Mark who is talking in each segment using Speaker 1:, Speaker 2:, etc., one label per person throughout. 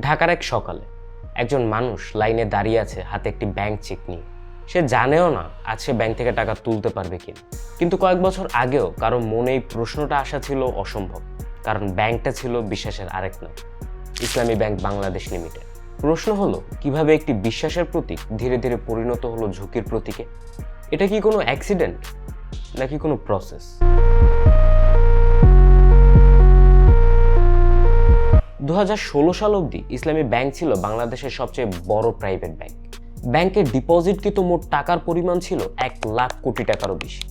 Speaker 1: ঢাকার এক সকালে একজন মানুষ লাইনে দাঁড়িয়ে আছে হাতে একটি ব্যাংক চেক নিয়ে। সে জানেও না আজ সে ব্যাংক থেকে টাকা তুলতে পারবে কিনা। কিন্তু কয়েক বছর আগেও কারো মনে এই প্রশ্নটা আসা ছিল অসম্ভব, কারণ ব্যাংকটা ছিল বিশ্বাসের আরেক নাম, ইসলামী ব্যাংক বাংলাদেশ লিমিটেড। প্রশ্ন হলো, কিভাবে একটি বিশ্বাসের প্রতীক ধীরে ধীরে পরিণত হলো ঝুঁকির প্রতীকে? এটা কি কোনো অ্যাক্সিডেন্ট নাকি কোনো প্রসেস? 2016 সাল অবধি ইসলামী ব্যাংক ছিল বাংলাদেশের সবচেয়ে বড় প্রাইভেট ব্যাংক। ব্যাংকের ডিপোজিটকৃত মোট টাকার পরিমাণ ছিল 1 লাখ কোটি টাকারও বেশি,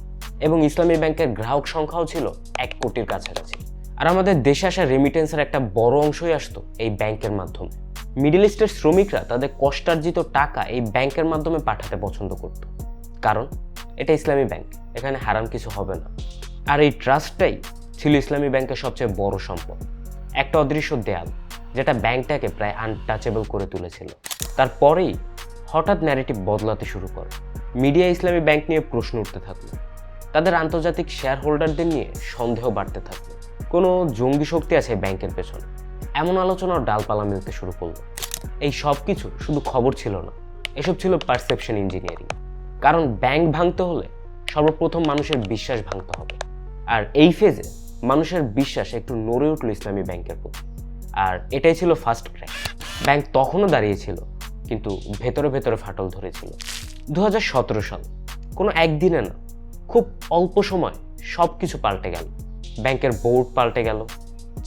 Speaker 1: এবং ইসলামী ব্যাংকের গ্রাহক সংখ্যাও ছিল 1 কোটির কাছাকাছি। আর আমাদের দেশে আসা রেমিটেন্সের একটা বড় অংশই আসতো এই ব্যাংকের মাধ্যমে। মিডল ইস্টের শ্রমিকরা তাদের কষ্টার্জিত টাকা এই ব্যাংকের মাধ্যমে পাঠাতে পছন্দ করত, কারণ এটা ইসলামী ব্যাংক, এখানে হারাম কিছু হবে না। আর এই ট্রাস্টটাই ছিল ইসলামী ব্যাংকের সবচেয়ে বড় সম্পদ, একটা অদৃশ্য দেয়াল যেটা ব্যাংকটাকে প্রায় আনটাচেবল করে তুলেছিল। তারপরেই হঠাৎ ন্যারেটিভ বদলাতে শুরু করে। মিডিয়া ইসলামী ব্যাংক নিয়ে প্রশ্ন উঠতে থাকলো, তাদের আন্তর্জাতিক শেয়ার হোল্ডারদের নিয়ে সন্দেহ বাড়তে থাকলো। কোনো জঙ্গি শক্তি আছে ব্যাংকের পেছনে, এমন আলোচনার ডালপালা মিলতে শুরু করলো। এই সব কিছু শুধু খবর ছিল না, এসব ছিল পারসেপশন ইঞ্জিনিয়ারিং। কারণ ব্যাংক ভাঙতে হলে সর্বপ্রথম মানুষের বিশ্বাস ভাঙতে হবে, আর এই ফেজে মানুষের বিশ্বাস একটু নড়ে উঠল ইসলামী ব্যাংকের প্রতি। আর এটাই ছিল ফার্স্ট ক্র্যাশ। ব্যাংক তখনও দাঁড়িয়েছিল, কিন্তু ভেতরে ভেতরে ফাটল ধরেছিল। 2017 সাল, কোনো একদিনে না, খুব অল্প সময় সব কিছু পাল্টে গেল। ব্যাংকের বোর্ড পাল্টে গেল,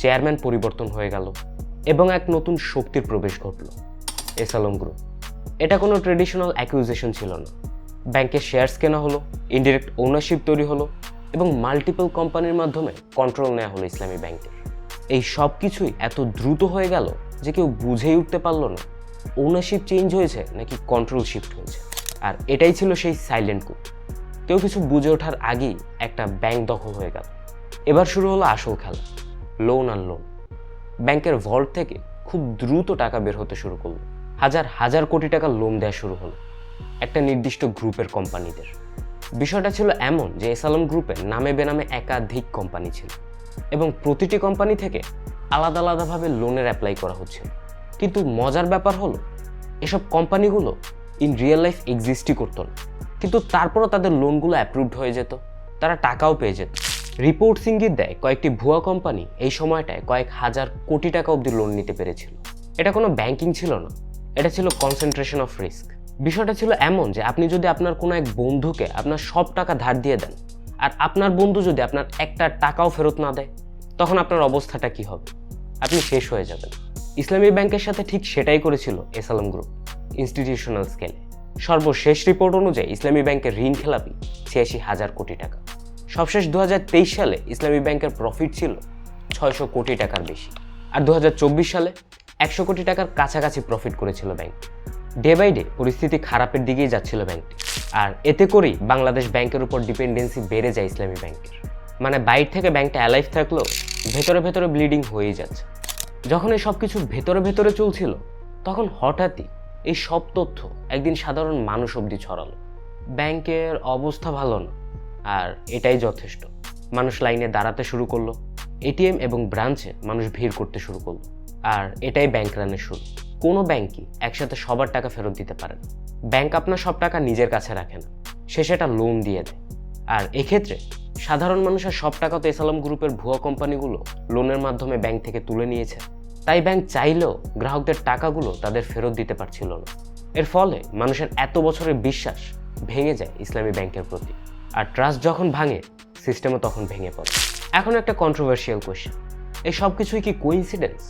Speaker 1: চেয়ারম্যান পরিবর্তন হয়ে গেল, এবং এক নতুন শক্তির প্রবেশ ঘটল, এসালম গ্রুপ। এটা কোনো ট্রেডিশনাল অ্যাকুইজিশন ছিল না। ব্যাংকের শেয়ারস কেনা হলো, ইনডিরেক্ট ওনারশিপ তৈরি হলো, এবং মাল্টিপল কোম্পানির মাধ্যমে কন্ট্রোল নেওয়া হলো ইসলামী ব্যাংকের। এই সব কিছুই এত দ্রুত হয়ে গেল যে কেউ বুঝেই উঠতে পারলো না ওনারশিপ চেঞ্জ হয়েছে নাকি কন্ট্রোল শিফট হয়েছে। আর এটাই ছিল সেই সাইলেন্ট coup। কেউ কিছু বুঝে ওঠার আগেই একটা ব্যাংক দখল হয়ে গেল। এবার শুরু হলো আসল খেলা, লোন আর লোন। ব্যাংকের ভল্ট থেকে খুব দ্রুত টাকা বের হতে শুরু করলো। হাজার হাজার কোটি টাকা লোন দেওয়া শুরু হলো একটা নির্দিষ্ট গ্রুপের কোম্পানিদের। বিষয়টা ছিল এমন যে এসালম গ্রুপের নামে বেনামে একাধিক কোম্পানি ছিল, এবং প্রতিটি কোম্পানি থেকে আলাদা আলাদাভাবে লোনের অ্যাপ্লাই করা হচ্ছিল। কিন্তু মজার ব্যাপার হলো, এসব কোম্পানিগুলো ইন রিয়েল লাইফ এক্সিস্টই করতো না, কিন্তু তারপরও তাদের লোনগুলো অ্যাপ্রুভড হয়ে যেত, তারা টাকাও পেয়ে যেত। রিপোর্টস ইঙ্গিত দেয় কয়েকটি ভুয়া কোম্পানি এই সময়টায় কয়েক হাজার কোটি টাকা অবধি লোন নিতে পেরেছিল। এটা কোনো ব্যাংকিং ছিল না, এটা ছিল কনসেন্ট্রেশন অফ রিস্ক। বিষয়টা ছিল এমন যে আপনি যদি আপনার কোনো এক বন্ধুকে আপনার সব টাকা ধার দিয়ে দেন, আর আপনার বন্ধু যদি আপনার একটা টাকাও ফেরত না দেয়, তখন আপনার অবস্থাটা কি হবে? আপনি শেষ হয়ে যাবেন। ইসলামী ব্যাংকের সাথে ঠিক সেটাই করেছিল এসালম গ্রুপ ইনস্টিটিউশনাল স্কেলে। সর্বশেষ রিপোর্ট অনুযায়ী ইসলামী ব্যাংকের ঋণ খেলাপি 86,000 কোটি টাকা। সবশেষ 2023 সালে ইসলামী ব্যাংকের প্রফিট ছিল 600 কোটি টাকার বেশি, আর 2024 সালে 100 কোটি টাকার কাছাকাছি প্রফিট করেছিল ব্যাংক। ডে বাই ডে পরিস্থিতি খারাপের দিকেই যাচ্ছিল ব্যাংকটি, আর এতে করেই বাংলাদেশ ব্যাংকের উপর ডিপেন্ডেন্সি বেড়ে যায় ইসলামী ব্যাংকের। মানে বাইরে থেকে ব্যাংকটা অ্যালাইভ থাকলেও ভেতরে ভেতরে ব্লিডিং হয়েই যাচ্ছে। যখন এই সব কিছু ভেতরে ভেতরে চলছিল, তখন হঠাৎই এই সব তথ্য একদিন সাধারণ মানুষ অবধি ছড়ালো। ব্যাংকের অবস্থা ভালো না, আর এটাই যথেষ্ট। মানুষ লাইনে দাঁড়াতে শুরু করলো, এটিএম এবং ব্রাঞ্চে মানুষ ভিড় করতে শুরু করলো, আর এটাই ব্যাংক রানের শুরু। কোনো ব্যাংকই একসাথে সবার টাকা ফেরত দিতে পারে না। ব্যাংক আপনার সব টাকা নিজের কাছে রাখে না, সে সেটা লোন দিয়ে দেয়। আর এক্ষেত্রে সাধারণ মানুষের সব টাকা তো এসালম গ্রুপের ভুয়া কোম্পানিগুলো লোনের মাধ্যমে ব্যাংক থেকে তুলে নিয়েছে। তাই ব্যাংক চাইলেও গ্রাহকদের টাকাগুলো তাদের ফেরত দিতে পারছিল না। এর ফলে মানুষের এত বছরের বিশ্বাস ভেঙে যায় ইসলামী ব্যাংকের প্রতি। আর ট্রাস্ট যখন ভাঙে, সিস্টেমও তখন ভেঙে পড়ে। এখন একটা কন্ট্রোভার্সিয়াল কোয়েশ্চেন, এই সব কিছুই কি কোইন্সিডেন্স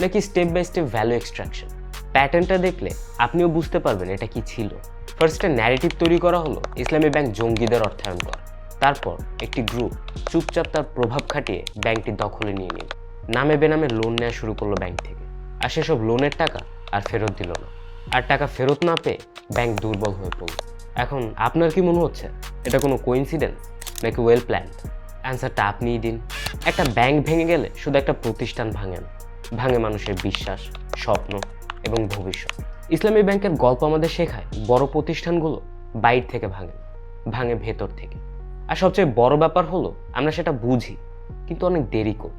Speaker 1: নাকি step by step value extraction? প্যাটার্নটা দেখলে আপনিও বুঝতে পারবেন এটা কি ছিল। ফার্স্টে ন্যারেটিভ তৈরি করা হলো ইসলামী ব্যাংক জঙ্গিদের অর্থায়ন করে। তারপর একটি গ্রুপ চুপচাপ তার প্রভাব খাটিয়ে ব্যাংকটি দখলে নিয়ে নিল। নামে বেনামে লোন নেওয়া শুরু করলো ব্যাংক থেকে, আর সেসব লোনের টাকা আর ফেরত দিল না। আর টাকা ফেরত না পেয়ে ব্যাংক দুর্বল হয়ে পড়ল। এখন আপনার কি মনে হচ্ছে এটা কোনো কোইন্সিডেন্স নাকি ওয়েল প্ল্যান্ড? অ্যান্সারটা আপনিই দিন। একটা ব্যাংক ভেঙে গেলে শুধু একটা প্রতিষ্ঠান ভাঙে না, ভাঙে মানুষের বিশ্বাস, স্বপ্ন এবং ভবিষ্যৎ। ইসলামী ব্যাংকের গল্প আমাদের শেখায় বড় প্রতিষ্ঠানগুলো বাইরে থেকে ভাঙে, ভাঙে ভেতর থেকে। আর সবচেয়ে বড় ব্যাপার হলো আমরা সেটা বুঝি, কিন্তু অনেক দেরি করি।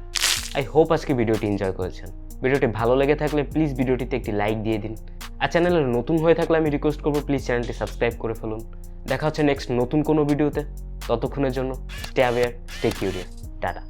Speaker 1: আই হোপ আজকে ভিডিওটি এনজয় করেছেন। ভিডিওটি ভালো লেগে থাকলে প্লিজ ভিডিওটিতে একটি লাইক দিয়ে দিন। আর চ্যানেলে নতুন হয়ে থাকলে আমি রিকোয়েস্ট করবো প্লিজ চ্যানেলটি সাবস্ক্রাইব করে ফেলুন। দেখা হচ্ছে নেক্সট নতুন কোনো ভিডিওতে। ততক্ষণের জন্য stay aware, stay curious, tata.